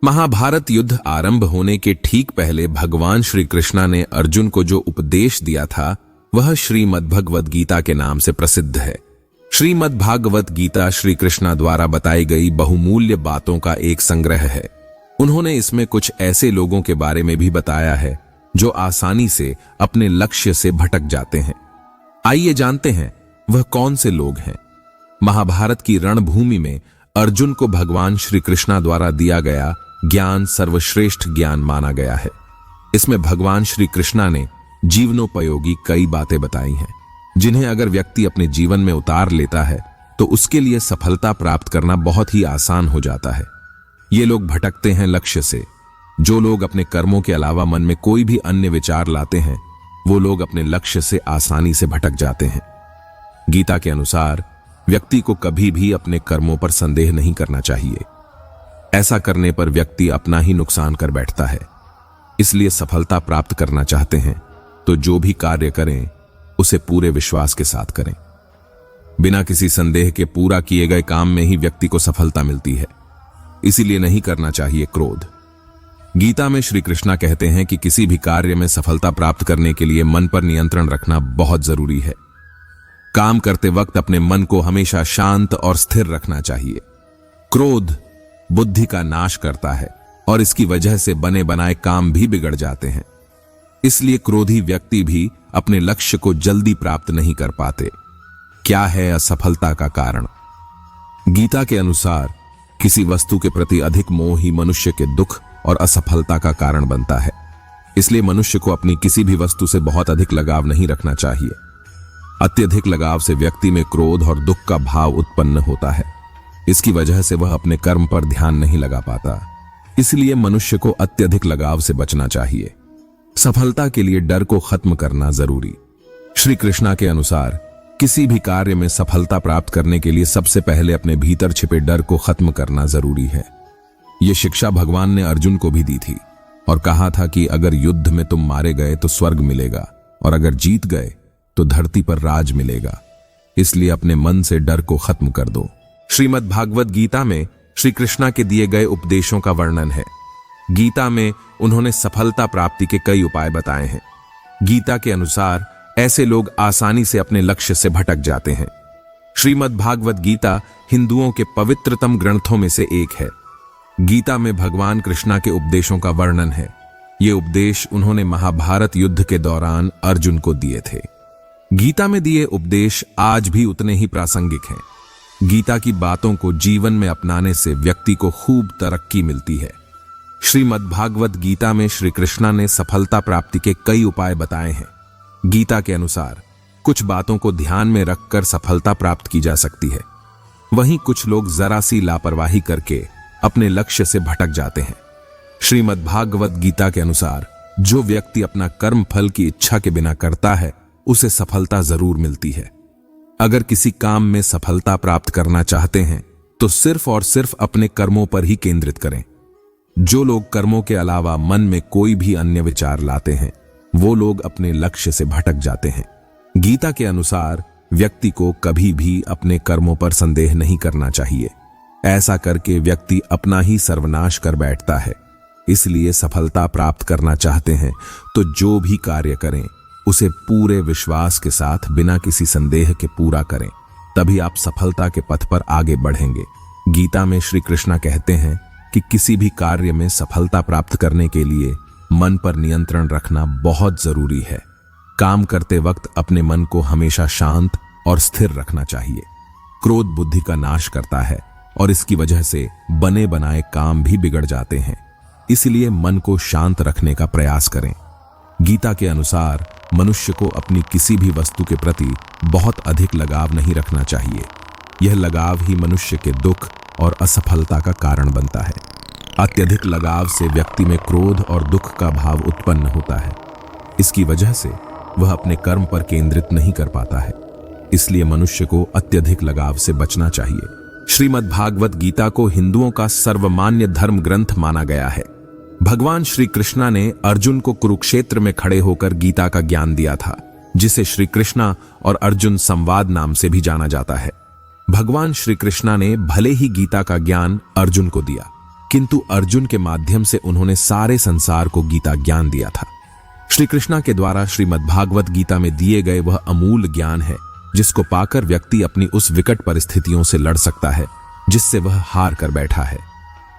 महाभारत युद्ध आरंभ होने के ठीक पहले भगवान श्री कृष्णा ने अर्जुन को जो उपदेश दिया था वह श्रीमद्भगवत गीता के नाम से प्रसिद्ध है। श्रीमद्भागवत गीता श्री कृष्णा द्वारा बताई गई बहुमूल्य बातों का एक संग्रह है। उन्होंने इसमें कुछ ऐसे लोगों के बारे में भी बताया है जो आसानी से अपने लक्ष्य से भटक जाते हैं। आइए जानते हैं वह कौन से लोग हैं। महाभारत की रणभूमि में अर्जुन को भगवान श्री कृष्णा द्वारा दिया गया ज्ञान सर्वश्रेष्ठ ज्ञान माना गया है। इसमें भगवान श्री कृष्णा ने जीवनोपयोगी कई बातें बताई हैं जिन्हें अगर व्यक्ति अपने जीवन में उतार लेता है तो उसके लिए सफलता प्राप्त करना बहुत ही आसान हो जाता है। ये लोग भटकते हैं लक्ष्य से। जो लोग अपने कर्मों के अलावा मन में कोई भी अन्य विचार लाते हैं वो लोग अपने लक्ष्य से आसानी से भटक जाते हैं। गीता के अनुसार व्यक्ति को कभी भी अपने कर्मों पर संदेह नहीं करना चाहिए। ऐसा करने पर व्यक्ति अपना ही नुकसान कर बैठता है। इसलिए सफलता प्राप्त करना चाहते हैं तो जो भी कार्य करें उसे पूरे विश्वास के साथ करें। बिना किसी संदेह के पूरा किए गए काम में ही व्यक्ति को सफलता मिलती है। इसीलिए नहीं करना चाहिए क्रोध। गीता में श्री कृष्णा कहते हैं कि किसी भी कार्य में सफलता प्राप्त करने के लिए मन पर नियंत्रण रखना बहुत जरूरी है। काम करते वक्त अपने मन को हमेशा शांत और स्थिर रखना चाहिए। क्रोध बुद्धि का नाश करता है और इसकी वजह से बने बनाए काम भी बिगड़ जाते हैं। इसलिए क्रोधी व्यक्ति भी अपने लक्ष्य को जल्दी प्राप्त नहीं कर पाते। क्या है असफलता का कारण? गीता के अनुसार किसी वस्तु के प्रति अधिक मोह ही मनुष्य के दुख और असफलता का कारण बनता है। इसलिए मनुष्य को अपनी किसी भी वस्तु से बहुत अधिक लगाव नहीं रखना चाहिए। अत्यधिक लगाव से व्यक्ति में क्रोध और दुख का भाव उत्पन्न होता है। इसकी वजह से वह अपने कर्म पर ध्यान नहीं लगा पाता। इसलिए मनुष्य को अत्यधिक लगाव से बचना चाहिए। सफलता के लिए डर को खत्म करना जरूरी। श्री कृष्णा के अनुसार किसी भी कार्य में सफलता प्राप्त करने के लिए सबसे पहले अपने भीतर छिपे डर को खत्म करना जरूरी है। यह शिक्षा भगवान ने अर्जुन को भी दी थी और कहा था कि अगर युद्ध में तुम मारे गए तो स्वर्ग मिलेगा और अगर जीत गए तो धरती पर राज मिलेगा। इसलिए अपने मन से डर को खत्म कर दो। श्रीमद्भागवत गीता में श्री कृष्णा के दिए गए उपदेशों का वर्णन है। गीता में उन्होंने सफलता प्राप्ति के कई उपाय बताए हैं। गीता के अनुसार ऐसे लोग आसानी से अपने लक्ष्य से भटक जाते हैं। श्रीमद्भागवत गीता हिंदुओं के पवित्रतम ग्रंथों में से एक है। गीता में भगवान कृष्णा के उपदेशों का वर्णन है। ये उपदेश उन्होंने महाभारत युद्ध के दौरान अर्जुन को दिए थे। गीता में दिए उपदेश आज भी उतने ही प्रासंगिक हैं। गीता की बातों को जीवन में अपनाने से व्यक्ति को खूब तरक्की मिलती है। श्रीमद्भागवत गीता में श्री कृष्णा ने सफलता प्राप्ति के कई उपाय बताए हैं। गीता के अनुसार कुछ बातों को ध्यान में रखकर सफलता प्राप्त की जा सकती है। वहीं कुछ लोग जरा सी लापरवाही करके अपने लक्ष्य से भटक जाते हैं। श्रीमद्भागवत गीता के अनुसार जो व्यक्ति अपना कर्म फल की इच्छा के बिना करता है उसे सफलता जरूर मिलती है। अगर किसी काम में सफलता प्राप्त करना चाहते हैं तो सिर्फ और सिर्फ अपने कर्मों पर ही केंद्रित करें। जो लोग कर्मों के अलावा मन में कोई भी अन्य विचार लाते हैं वो लोग अपने लक्ष्य से भटक जाते हैं। गीता के अनुसार व्यक्ति को कभी भी अपने कर्मों पर संदेह नहीं करना चाहिए। ऐसा करके व्यक्ति अपना ही सर्वनाश कर बैठता है। इसलिए सफलता प्राप्त करना चाहते हैं तो जो भी कार्य करें उसे पूरे विश्वास के साथ बिना किसी संदेह के पूरा करें, तभी आप सफलता के पथ पर आगे बढ़ेंगे। गीता में श्री कृष्णा कहते हैं कि किसी भी कार्य में सफलता प्राप्त करने के लिए मन पर नियंत्रण रखना बहुत जरूरी है। काम करते वक्त अपने मन को हमेशा शांत और स्थिर रखना चाहिए। क्रोध बुद्धि का नाश करता है और इसकी वजह से बने बनाए काम भी बिगड़ जाते हैं। इसलिए मन को शांत रखने का प्रयास करें। गीता के अनुसार मनुष्य को अपनी किसी भी वस्तु के प्रति बहुत अधिक लगाव नहीं रखना चाहिए। यह लगाव ही मनुष्य के दुख और असफलता का कारण बनता है। अत्यधिक लगाव से व्यक्ति में क्रोध और दुख का भाव उत्पन्न होता है। इसकी वजह से वह अपने कर्म पर केंद्रित नहीं कर पाता है। इसलिए मनुष्य को अत्यधिक लगाव से बचना चाहिए। श्रीमद्भागवत गीता को हिंदुओं का सर्वमान्य धर्म ग्रंथ माना गया है। भगवान श्री कृष्णा ने अर्जुन को कुरुक्षेत्र में खड़े होकर गीता का ज्ञान दिया था, जिसे श्री कृष्णा और अर्जुन संवाद नाम से भी जाना जाता है। भगवान श्री कृष्णा ने भले ही गीता का ज्ञान अर्जुन को दिया, किंतु अर्जुन के माध्यम से उन्होंने सारे संसार को गीता ज्ञान दिया था। श्री कृष्णा के द्वारा श्रीमद्भागवत गीता में दिए गए वह अमूल्य ज्ञान है जिसको पाकर व्यक्ति अपनी उस विकट परिस्थितियों से लड़ सकता है जिससे वह हार कर बैठा है।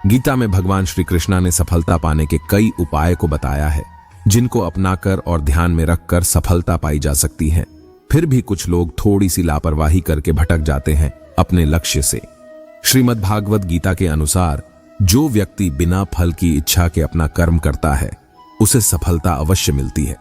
गीता में भगवान श्री कृष्णा ने सफलता पाने के कई उपाय को बताया है जिनको अपनाकर और ध्यान में रखकर सफलता पाई जा सकती है। फिर भी कुछ लोग थोड़ी सी लापरवाही करके भटक जाते हैं अपने लक्ष्य से। श्रीमद्भागवत गीता के अनुसार जो व्यक्ति बिना फल की इच्छा के अपना कर्म करता है उसे सफलता अवश्य मिलती है।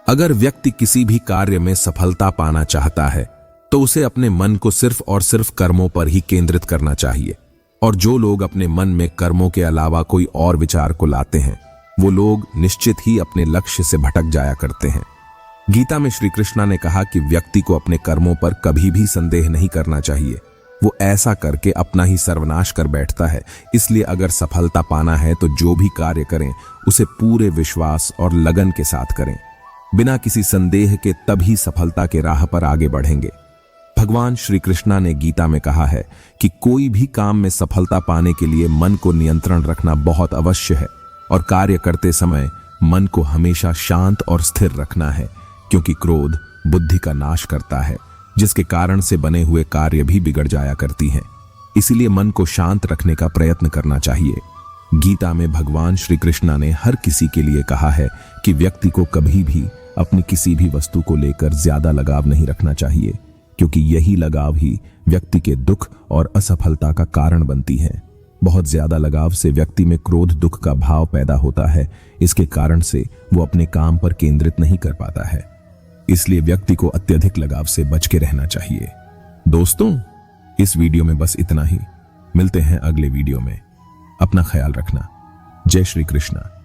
अगर व्यक्ति किसी भी कार्य में सफलता पाना चाहता है तो उसे अपने मन को सिर्फ और सिर्फ कर्मों पर ही केंद्रित करना चाहिए। और जो लोग अपने मन में कर्मों के अलावा कोई और विचार को लाते हैं वो लोग निश्चित ही अपने लक्ष्य से भटक जाया करते हैं। गीता में श्री कृष्णा ने कहा कि व्यक्ति को अपने कर्मों पर कभी भी संदेह नहीं करना चाहिए। वो ऐसा करके अपना ही सर्वनाश कर बैठता है। इसलिए अगर सफलता पाना है तो जो भी कार्य करें उसे पूरे विश्वास और लगन के साथ करें। बिना किसी संदेह के तभी सफलता के राह पर आगे बढ़ेंगे। भगवान श्री कृष्णा ने गीता में कहा है कि कोई भी काम में सफलता पाने के लिए मन को नियंत्रण रखना बहुत अवश्य है और कार्य करते समय मन को हमेशा शांत और स्थिर रखना है, क्योंकि क्रोध बुद्धि का नाश करता है जिसके कारण से बने हुए कार्य भी बिगड़ जाया करती हैं। इसलिए मन को शांत रखने का प्रयत्न करना चाहिए। गीता में भगवान श्री कृष्णा ने हर किसी के लिए कहा है कि व्यक्ति को कभी भी अपनी किसी भी वस्तु को लेकर ज्यादा लगाव नहीं रखना चाहिए, क्योंकि यही लगाव ही व्यक्ति के दुख और असफलता का कारण बनती है। बहुत ज्यादा लगाव से व्यक्ति में क्रोध दुख का भाव पैदा होता है। इसके कारण से वो अपने काम पर केंद्रित नहीं कर पाता है। इसलिए व्यक्ति को अत्यधिक लगाव से बच के रहना चाहिए। दोस्तों, इस वीडियो में बस इतना ही। मिलते हैं अगले वीडियो में। अपना ख्याल रखना। जय श्री कृष्णा।